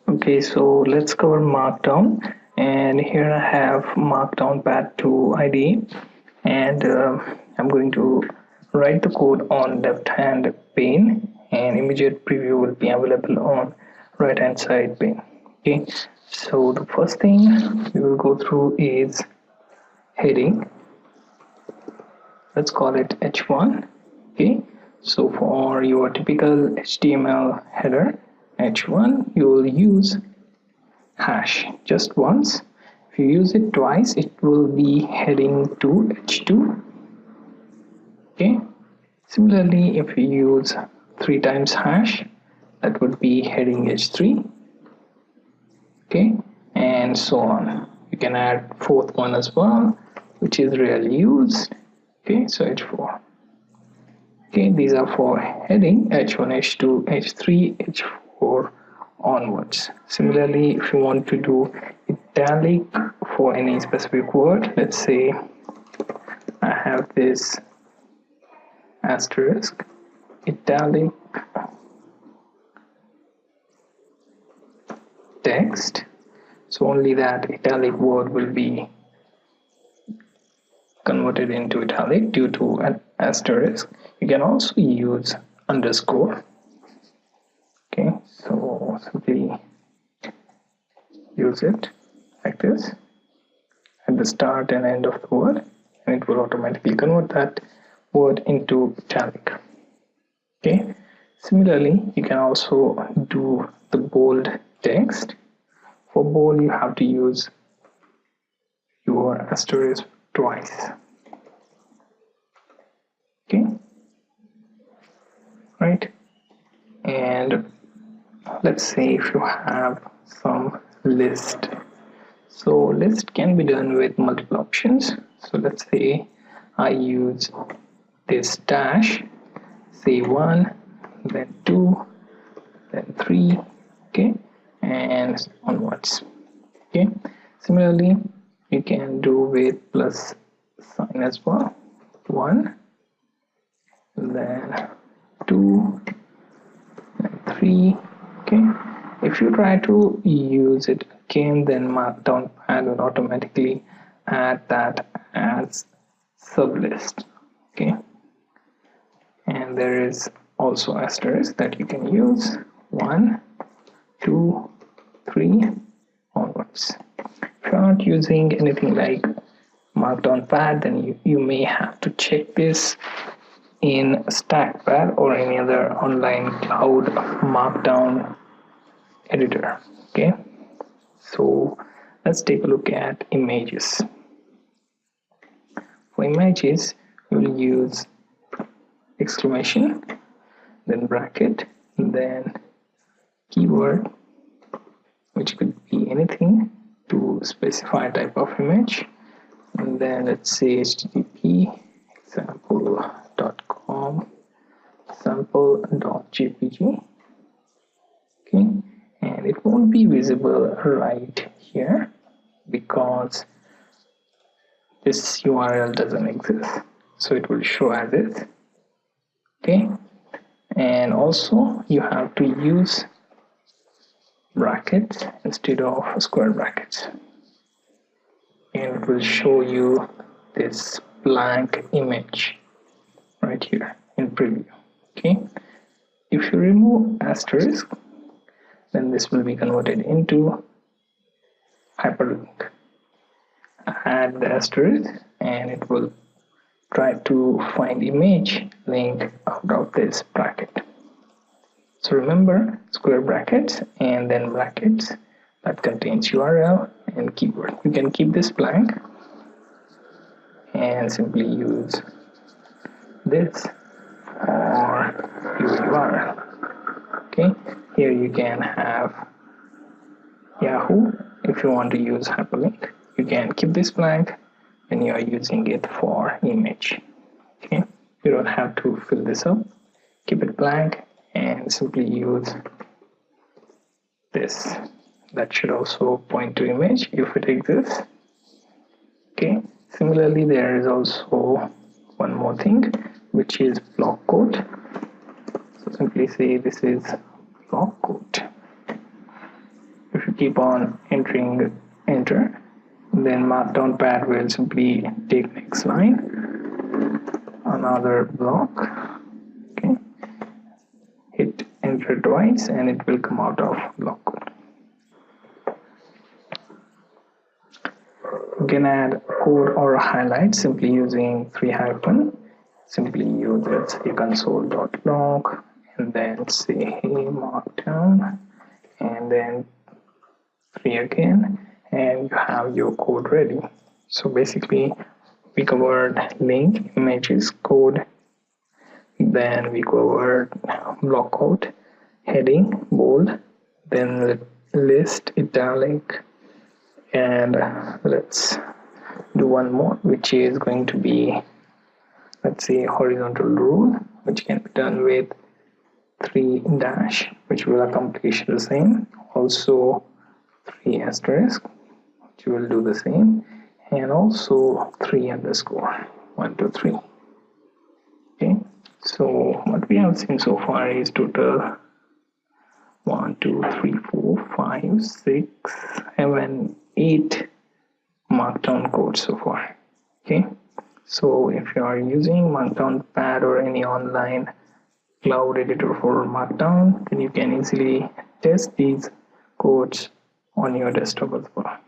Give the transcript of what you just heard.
Okay, so let's cover Markdown, and here I have Markdown Pad 2 IDE, and I'm going to write the code on left hand pane, and immediate preview will be available on right hand side pane. Okay, so the first thing we will go through is heading. Let's call it h1. Okay, so for your typical HTML header h1, you will use hash just once. If you use it twice, it will be heading to h2. Okay, similarly, if you use 3 times hash, that would be heading h3. Okay, and so on. You can add fourth one as well, which is rarely used. Okay, so h4. Okay, these are for heading h1, h2, h3, h4 onwards. Similarly, if you want to do italic for any specific word, let's say I have this asterisk italic text, so only that italic word will be converted into italic due to an asterisk. You can also use underscore. Okay, so simply use it like this at the start and end of the word, and it will automatically convert that word into italic. Okay, similarly, you can also do the bold text. For bold, you have to use your asterisk twice. Okay, right, and let's say if you have some list, so list can be done with multiple options. So let's say I use this dash, say 1, then 2, then 3, okay, and onwards. Okay, similarly you can do with plus sign as well, 1, then 2, then 3. Okay, if you try to use it again, then Markdown Pad will automatically add that as sublist. Okay, and there is also asterisk that you can use, 1, 2, 3 onwards. If you're not using anything like Markdown Pad, then you may have to check this in StackPad or any other online cloud Markdown editor. Okay, so let's take a look at images. For images, we will use exclamation, then bracket, then keyword, which could be anything to specify type of image, and then let's say http example.com sample.jpg. Okay, and it won't be visible right here because this URL doesn't exist, so it will show as is. Okay, and also you have to use brackets instead of square brackets, and it will show you this blank image right here in preview. Okay, if you remove asterisk, then this will be converted into hyperlink. Add the asterisk and it will try to find image link out of this bracket. So remember, square brackets and then brackets that contains URL and keyword. You can keep this blank and simply use this or your URL. Okay, here you can have Yahoo. If you want to use hyperlink, you can keep this blank when you are using it for image. Okay, you don't have to fill this up, keep it blank and simply use this. That should also point to image if it exists. Okay, similarly there is also one more thing, which is block quote. So simply say this is block quote. keep on entering enter. Then Markdown pad will simply take next line, another block. Okay, hit enter twice and it will come out of block code. You can add code or highlight simply using 3 hyphen. Simply use, let's say, console.log and then say hey Markdown and then 3 again, and you have your code ready. So basically we covered link, images, code, then we covered block code, heading, bold, then list, italic, and let's do one more, which is going to be, let's say, horizontal rule, which can be done with 3 dash, which will accomplish the same. Also 3 asterisk, which will do the same, and also 3 underscore, 1 2 3. Okay, so what we have seen so far is total 1 2 3 4 5 6 7 8 Markdown code so far. Okay, so if you are using Markdown pad or any online cloud editor for Markdown, then you can easily test these codes on your desktop as well.